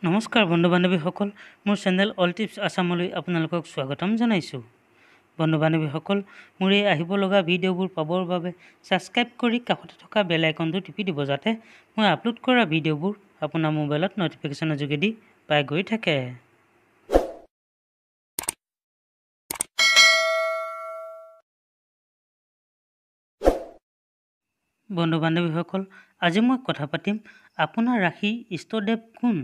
নমস্কাৰ বন্ধু বান্ধৱীসকল, মোৰ চেনেল অল টিপছ আছামলৈ আপোনালোকক স্বাগতম জনাইছোঁ। বন্ধু বান্ধৱীসকল, মোৰ এই আহিব লগা ভিডিঅ'বোৰ পাবৰ বাবে ছাবস্ক্ৰাইব কৰি কাষতে থকা বেল আইকনটো টিপি দিব, যাতে মই আপলোড কৰা ভিডিঅ'বোৰ আপোনাৰ মোবাইলত ন'টিফিকেশ্যনৰ যোগেদি পাই গৈ থাকে। বন্ধু বান্ধৱীসকল, আজি মই কথা পাতিম আপোনাৰ ৰাশিৰ ইষ্টদেৱ কোন।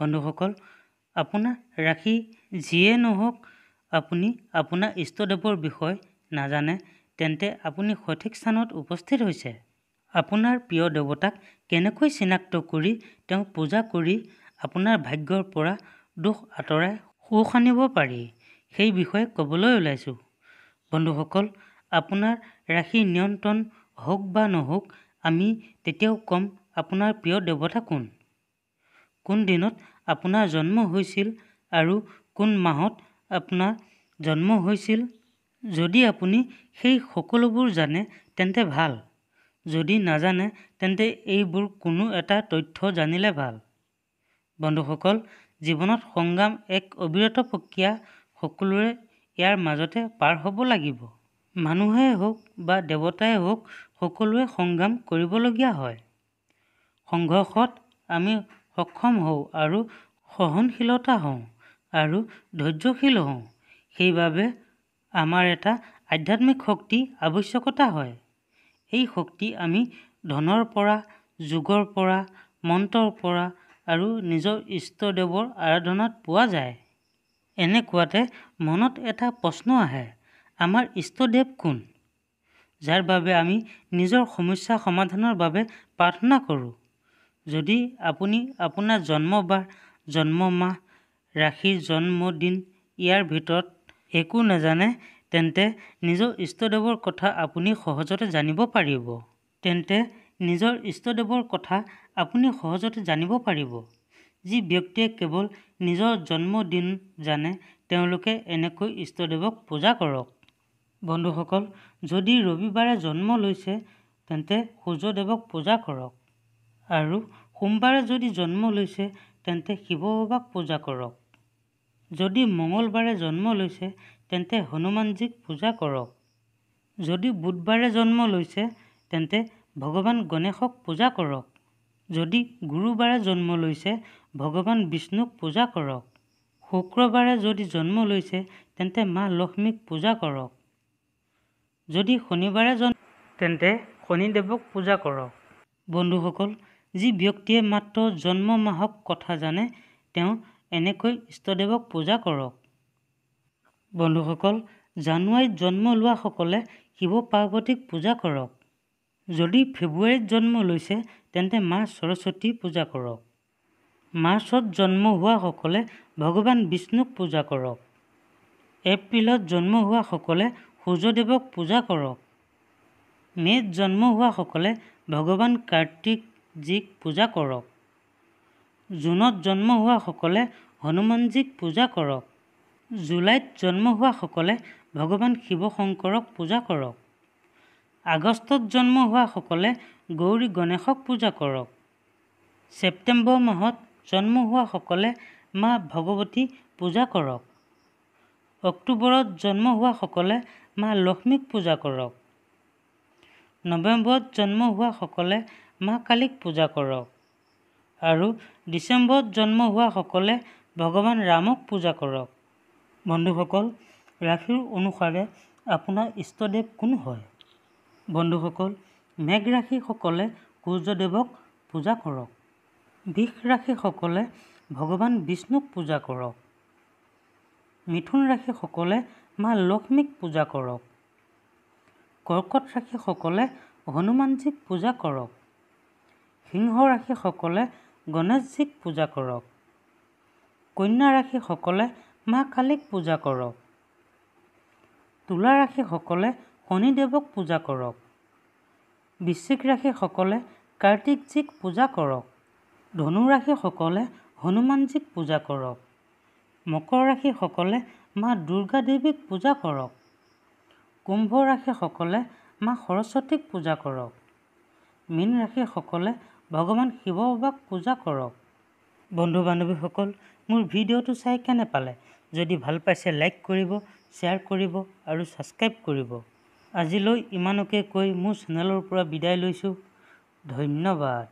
বন্ধুসকল, আপোনাৰ ৰাশি যিয়ে নহওক, আপুনি আপোনাৰ ইষ্টদেৱৰ বিষয়ে নাজানে তেন্তে আপুনি সঠিক স্থানত উপস্থিত হৈছে। আপোনাৰ প্ৰিয় দেৱতাক কেনেকৈ চিনাক্ত কৰি তেওঁক পূজা কৰি আপোনাৰ ভাগ্যৰ পৰা দোষ আঁতৰাই সুখ আনিব পাৰি, সেই বিষয়ে ক'বলৈ ওলাইছোঁ। বন্ধুসকল, আপোনাৰ ৰাশিৰ নিয়ন্ত্ৰণ হওক বা নহওক, আমি তেতিয়াও ক'ম আপোনাৰ প্ৰিয় দেৱতা কোন, কোন দিনত আপোনাৰ জন্ম হৈছিল আৰু কোন মাহত আপোনাৰ জন্ম হৈছিল। যদি আপুনি সেই সকলোবোৰ জানে তেন্তে ভাল, যদি নাজানে তেন্তে এইবোৰ কোনো এটা তথ্য জানিলে ভাল। বন্ধুসকল, জীৱনত সংগ্ৰাম এক অবিৰত প্ৰক্ৰিয়া, সকলোৰে ইয়াৰ মাজতে পাৰ হ'ব লাগিব। মানুহেই হওক বা দেৱতাই হওক, সকলোৱে সংগ্ৰাম কৰিবলগীয়া হয়। সংঘৰ্ষত আমি সক্ষম হওঁ আৰু সহনশীলতা হওঁ আৰু ধৈৰ্যশীল হওঁ। সেইবাবে আমাৰ এটা আধ্যাত্মিক শক্তিৰ আৱশ্যকতা হয়। এই শক্তি আমি ধনৰ পৰা, যোগৰ পৰা, মন্ত্ৰৰ পৰা আৰু নিজৰ ইষ্টদেৱৰ আৰাধনাত পোৱা যায়। এনেকুৱাতে মনত এটা প্ৰশ্ন আহে, আমাৰ ইষ্টদেৱ কোন, যাৰ বাবে আমি নিজৰ সমস্যা সমাধানৰ বাবে প্ৰাৰ্থনা কৰোঁ। যদি আপুনি আপোনাৰ জন্মবাৰ, জন্মমাহ, ৰাশিৰ জন্মদিন ইয়াৰ ভিতৰত একো নাজানে তেন্তে নিজৰ ইষ্টদেৱৰ কথা আপুনি সহজতে জানিব পাৰিব। যি ব্যক্তিয়ে কেৱল নিজৰ জন্মদিন জানে তেওঁলোকে এনেকৈ ইষ্টদেৱক পূজা কৰক। বন্ধুসকল, যদি ৰবিবাৰে জন্ম লৈছে তেন্তে সূৰ্যদেৱক পূজা কৰক, আৰু সোমবাৰে যদি জন্ম লৈছে তেন্তে শিৱ বাবাক পূজা কৰক। যদি মঙলবাৰে জন্ম লৈছে তেন্তে হনুমানজীক পূজা কৰক। যদি বুধবাৰে জন্ম লৈছে তেন্তে ভগৱান গণেশক পূজা কৰক। যদি গুৰুবাৰে জন্ম লৈছে ভগৱান বিষ্ণুক পূজা কৰক। শুক্ৰবাৰে যদি জন্ম লৈছে তেন্তে মা লক্ষ্মীক পূজা কৰক। যদি শনিবাৰে জন্ম তেন্তে শনিদেৱক পূজা কৰক। বন্ধুসকল, যি ব্যক্তিয়ে মাত্ৰ জন্ম মাহৰ কথা জানে তেওঁ এনেকৈ ইষ্টদেৱক পূজা কৰক। বন্ধুসকল, জানুৱাৰীত জন্ম লোৱাসকলে শিৱ পাৰ্বতীক পূজা কৰক। যদি ফেব্ৰুৱাৰীত জন্ম লৈছে তেন্তে মা সৰস্বতীক পূজা কৰক। মাৰ্চত জন্ম হোৱাসকলে ভগৱান বিষ্ণুক পূজা কৰক। এপ্ৰিলত জন্ম হোৱাসকলে সূৰ্যদেৱক পূজা কৰক। মে'ত জন্ম হোৱাসকলে ভগৱান কাৰ্তিকজীক পূজা কৰক। জুনত জন্ম হোৱাসকলে হনুমানজীক পূজা কৰক। জুলাইত জন্ম হোৱাসকলে ভগৱান শিৱ শংকৰক পূজা কৰক। আগষ্টত জন্ম হোৱাসকলে গৌৰী গণেশক পূজা কৰক। ছেপ্টেম্বৰ মাহত জন্ম হোৱাসকলে মা ভগৱতীক পূজা কৰক। অক্টোবৰত জন্ম হোৱাসকলে মা লক্ষ্মীক পূজা কৰক। নৱেম্বৰত জন্ম হোৱাসকলে মা কালীক পূজা কৰক। আৰু ডিচেম্বৰত জন্ম হোৱাসকলে ভগৱান ৰামক পূজা কৰক। বন্ধুসকল, ৰাশিৰ অনুসাৰে আপোনাৰ ইষ্টদেৱ কোন হয়? বন্ধুসকল, মেঘ ৰাশিসকলে সূৰ্যদেৱক পূজা কৰক। বৃষ ৰাশিসকলে ভগৱান বিষ্ণুক পূজা কৰক। মিথুন ৰাশিসকলে মা লক্ষ্মীক পূজা কৰক। কৰ্কট ৰাশিসকলে হনুমানজীক পূজা কৰক। সিংহ ৰাশিসকলে গণেশজীক পূজা কৰক। কন্যা ৰাশিসকলে মা কালীক পূজা কৰক। তুলা ৰাশিসকলে শনিদেৱক পূজা কৰক। বৃশ্চিক ৰাশিসকলে কাৰ্তিকজীক পূজা কৰক। ধনু ৰাশিসকলে হনুমানজীক পূজা কৰক। মকৰ ৰাশিসকলে মা দুৰ্গা দেৱীক পূজা কৰক। কুম্ভ ৰাশিসকলে মা সৰস্বতীক পূজা কৰক। মীন ৰাশিসকলে ভগৱান শিৱ বাবাক পূজা কৰক। বন্ধু বান্ধৱীসকল, মোৰ ভিডিঅ'টো চাই কেনে পালে? যদি ভাল পাইছে লাইক কৰিব, শ্বেয়াৰ কৰিব আৰু ছাবস্ক্ৰাইব কৰিব। আজিলৈ ইমানকে কৈ মোৰ চেনেলৰ পৰা বিদায় লৈছোঁ। ধন্যবাদ।